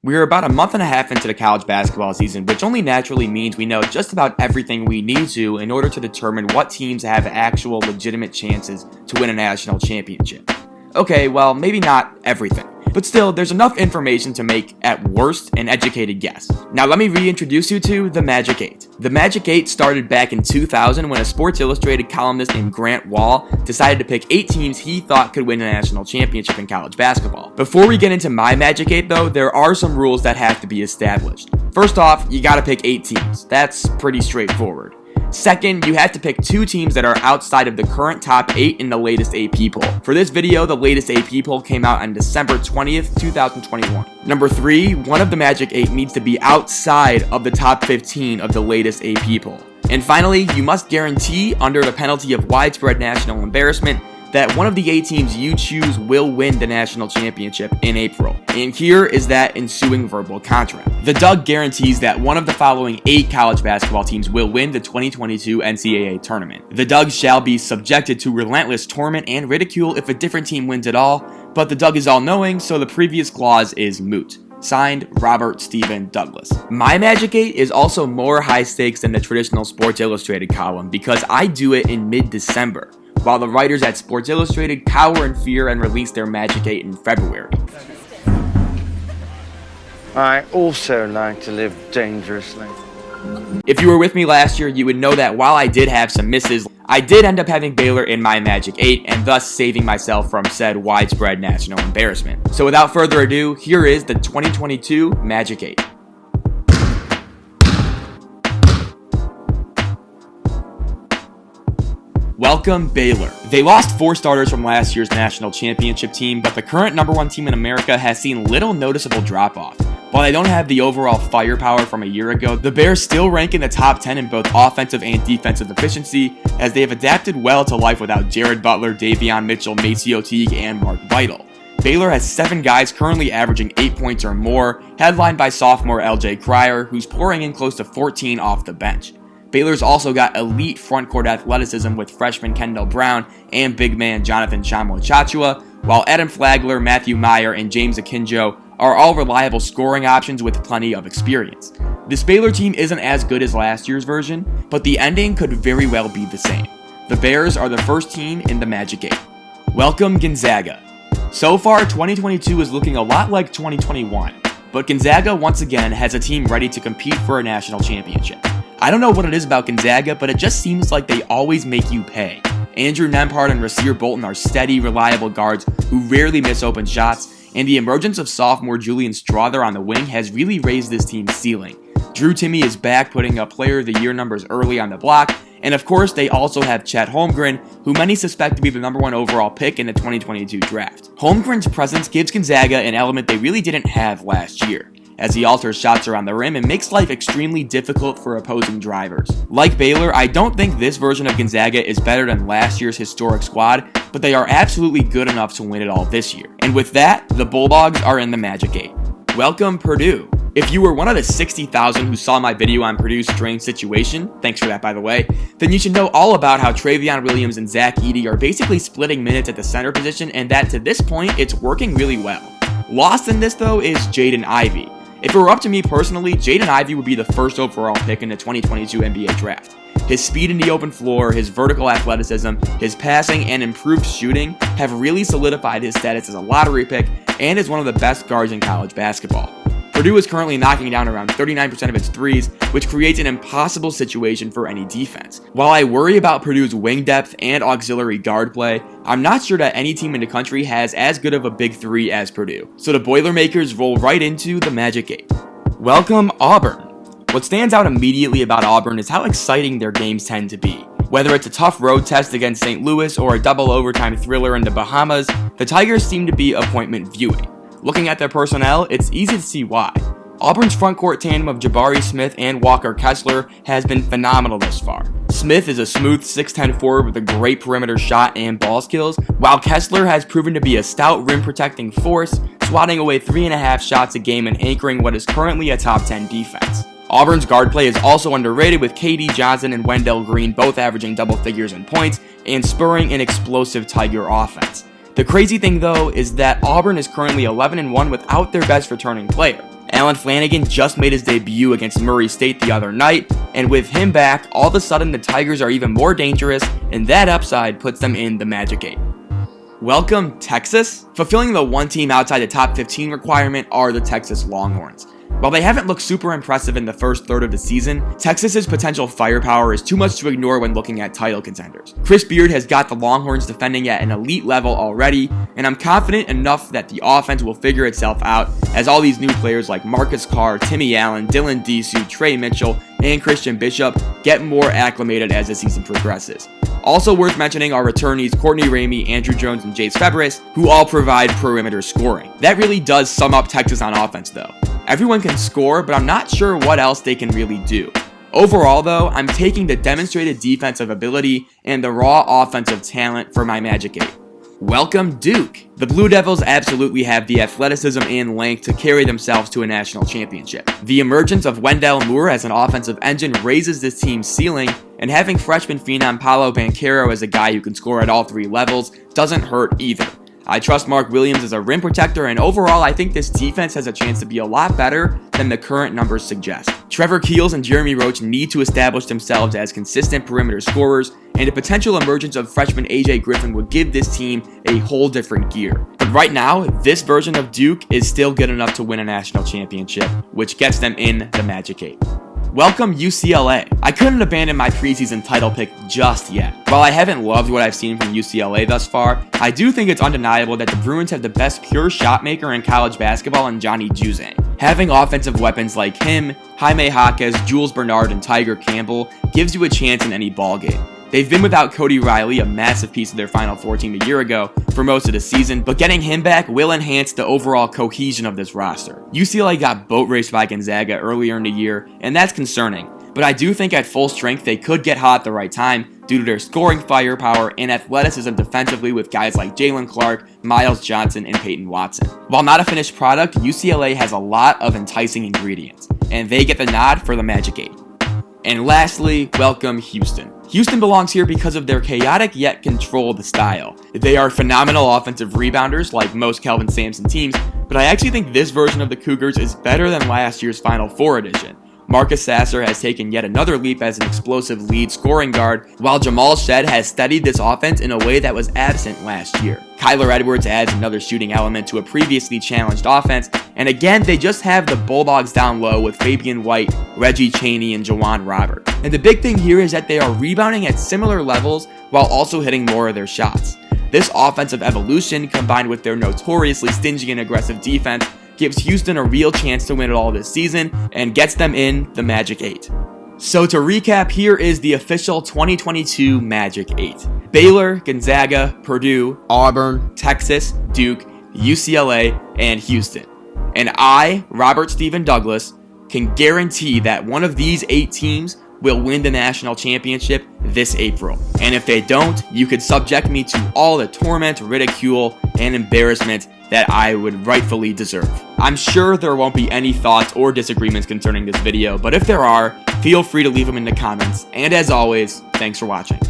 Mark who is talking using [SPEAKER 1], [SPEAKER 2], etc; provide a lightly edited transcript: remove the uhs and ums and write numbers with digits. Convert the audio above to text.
[SPEAKER 1] We're about a month and a half into the college basketball season, which only naturally means we know just about everything we need to in order to determine what teams have actual legitimate chances to win a national championship. Okay, well, maybe not everything, but still, there's enough information to make, at worst, an educated guess. Now let me reintroduce you to the Magic 8. The Magic 8 started back in 2000 when a Sports Illustrated columnist named Grant Wall decided to pick 8 teams he thought could win a national championship in college basketball. Before we get into my Magic 8 though, there are some rules that have to be established. First off, you gotta pick 8 teams. That's pretty straightforward. Second, you have to pick 2 teams that are outside of the current top 8 in the latest AP poll. For this video, the latest AP poll came out on December 20th, 2021. Number 3, one of the Magic 8 needs to be outside of the top 15 of the latest AP poll. And finally, you must guarantee, under the penalty of widespread national embarrassment, that one of the 8 teams you choose will win the national championship in April. And here is that ensuing verbal contract. The Doug guarantees that one of the following 8 college basketball teams will win the 2022 NCAA Tournament. The Doug shall be subjected to relentless torment and ridicule if a different team wins at all, but the Doug is all-knowing, so the previous clause is moot. Signed, Robert Stephen Douglas. My Magic 8 is also more high stakes than the traditional Sports Illustrated column because I do it in mid-December, while the writers at Sports Illustrated cower in fear and release their Magic 8 in February.
[SPEAKER 2] I also like to live dangerously.
[SPEAKER 1] If you were with me last year, you would know that while I did have some misses, I did end up having Baylor in my Magic 8 and thus saving myself from said widespread national embarrassment. So without further ado, here is the 2022 Magic 8. Welcome, Baylor. They lost 4 starters from last year's national championship team, but the current number 1 team in America has seen little noticeable drop-off. While they don't have the overall firepower from a year ago, the Bears still rank in the top 10 in both offensive and defensive efficiency, as they have adapted well to life without Jared Butler, Davion Mitchell, Maceo Teague, and Mark Vital. Baylor has 7 guys currently averaging 8 points or more, headlined by sophomore LJ Cryer, who's pouring in close to 14 off the bench. Baylor's also got elite frontcourt athleticism with freshman Kendall Brown and big man Jonathan Chachua, while Adam Flagler, Matthew Meyer, and James Akinjo are all reliable scoring options with plenty of experience. This Baylor team isn't as good as last year's version, but the ending could very well be the same. The Bears are the first team in the Magic 8. Welcome, Gonzaga. So far, 2022 is looking a lot like 2021, but Gonzaga once again has a team ready to compete for a national championship. I don't know what it is about Gonzaga, but it just seems like they always make you pay. Andrew Nembhard and Rasir Bolton are steady, reliable guards who rarely miss open shots, and the emergence of sophomore Julian Strawther on the wing has really raised this team's ceiling. Drew Timme is back, putting up Player of the Year numbers early on the block, and of course they also have Chet Holmgren, who many suspect to be the number 1 overall pick in the 2022 draft. Holmgren's presence gives Gonzaga an element they really didn't have last year, as he alters shots around the rim and makes life extremely difficult for opposing drivers. Like Baylor, I don't think this version of Gonzaga is better than last year's historic squad, but they are absolutely good enough to win it all this year. And with that, the Bulldogs are in the Magic 8. Welcome, Purdue. If you were one of the 60,000 who saw my video on Purdue's strange situation, thanks for that by the way, then you should know all about how Travion Williams and Zach Edey are basically splitting minutes at the center position, and that to this point, it's working really well. Lost in this though is Jaden Ivey. If it were up to me personally, Jaden Ivey would be the first overall pick in the 2022 NBA draft. His speed in the open floor, his vertical athleticism, his passing, and improved shooting have really solidified his status as a lottery pick and is one of the best guards in college basketball. Purdue is currently knocking down around 39% of its threes, which creates an impossible situation for any defense. While I worry about Purdue's wing depth and auxiliary guard play, I'm not sure that any team in the country has as good of a big 3 as Purdue. So the Boilermakers roll right into the Magic 8. Welcome, Auburn. What stands out immediately about Auburn is how exciting their games tend to be. Whether it's a tough road test against St. Louis or a double overtime thriller in the Bahamas, the Tigers seem to be appointment viewing. Looking at their personnel, it's easy to see why. Auburn's frontcourt tandem of Jabari Smith and Walker Kessler has been phenomenal thus far. Smith is a smooth 6'10 forward with a great perimeter shot and ball skills, while Kessler has proven to be a stout rim-protecting force, swatting away 3.5 shots a game and anchoring what is currently a top 10 defense. Auburn's guard play is also underrated, with KD Johnson and Wendell Green both averaging double figures in points and spurring an explosive Tiger offense. The crazy thing though is that Auburn is currently 11-1 without their best returning player. Allen Flanigan just made his debut against Murray State the other night, and with him back, all of a sudden the Tigers are even more dangerous, and that upside puts them in the Magic 8. Welcome, Texas? Fulfilling the one team outside the top 15 requirement are the Texas Longhorns. While they haven't looked super impressive in the first third of the season, Texas's potential firepower is too much to ignore when looking at title contenders. Chris Beard has got the Longhorns defending at an elite level already, and I'm confident enough that the offense will figure itself out as all these new players like Marcus Carr, Timmy Allen, Dylan Disu, Trey Mitchell, and Christian Bishop get more acclimated as the season progresses. Also worth mentioning are returnees Courtney Ramey, Andrew Jones, and Jace Febres, who all provide perimeter scoring. That really does sum up Texas on offense though. Everyone can score, but I'm not sure what else they can really do. Overall though, I'm taking the demonstrated defensive ability and the raw offensive talent for my Magic 8. Welcome, Duke! The Blue Devils absolutely have the athleticism and length to carry themselves to a national championship. The emergence of Wendell Moore as an offensive engine raises this team's ceiling, and having freshman phenom Paolo Banchero as a guy who can score at all three levels doesn't hurt either. I trust Mark Williams as a rim protector, and overall I think this defense has a chance to be a lot better than the current numbers suggest. Trevor Keels and Jeremy Roach need to establish themselves as consistent perimeter scorers, and the potential emergence of freshman AJ Griffin would give this team a whole different gear. But right now, this version of Duke is still good enough to win a national championship, which gets them in the Magic 8. Welcome, UCLA. I couldn't abandon my preseason title pick just yet. While I haven't loved what I've seen from UCLA thus far, I do think it's undeniable that the Bruins have the best pure shot maker in college basketball in Johnny Juzang. Having offensive weapons like him, Jaime Jaquez, Jules Bernard, and Tiger Campbell gives you a chance in any ballgame. They've been without Cody Riley, a massive piece of their Final Four team a year ago, for most of the season, but getting him back will enhance the overall cohesion of this roster. UCLA got boat raced by Gonzaga earlier in the year, and that's concerning, but I do think at full strength they could get hot at the right time due to their scoring firepower and athleticism defensively with guys like Jalen Clark, Miles Johnson, and Peyton Watson. While not a finished product, UCLA has a lot of enticing ingredients, and they get the nod for the Magic 8. And lastly, welcome Houston. Houston belongs here because of their chaotic yet controlled style. They are phenomenal offensive rebounders like most Kelvin Sampson teams, but I actually think this version of the Cougars is better than last year's Final Four edition. Marcus Sasser has taken yet another leap as an explosive lead scoring guard, while Jamal Shed has steadied this offense in a way that was absent last year. Kyler Edwards adds another shooting element to a previously challenged offense, and again, they just have the Bulldogs down low with Fabian White, Reggie Chaney, and Jawan Robert. And the big thing here is that they are rebounding at similar levels while also hitting more of their shots. This offensive evolution, combined with their notoriously stingy and aggressive defense, gives Houston a real chance to win it all this season and gets them in the Magic 8. So to recap, here is the official 2022 Magic 8. Baylor, Gonzaga, Purdue, Auburn, Texas, Duke, UCLA, and Houston. And I, Robert Stephen Douglas, can guarantee that one of these 8 teams will win the national championship this April. And if they don't, you could subject me to all the torment, ridicule, and embarrassment that I would rightfully deserve. I'm sure there won't be any thoughts or disagreements concerning this video, but if there are, feel free to leave them in the comments. And as always, thanks for watching.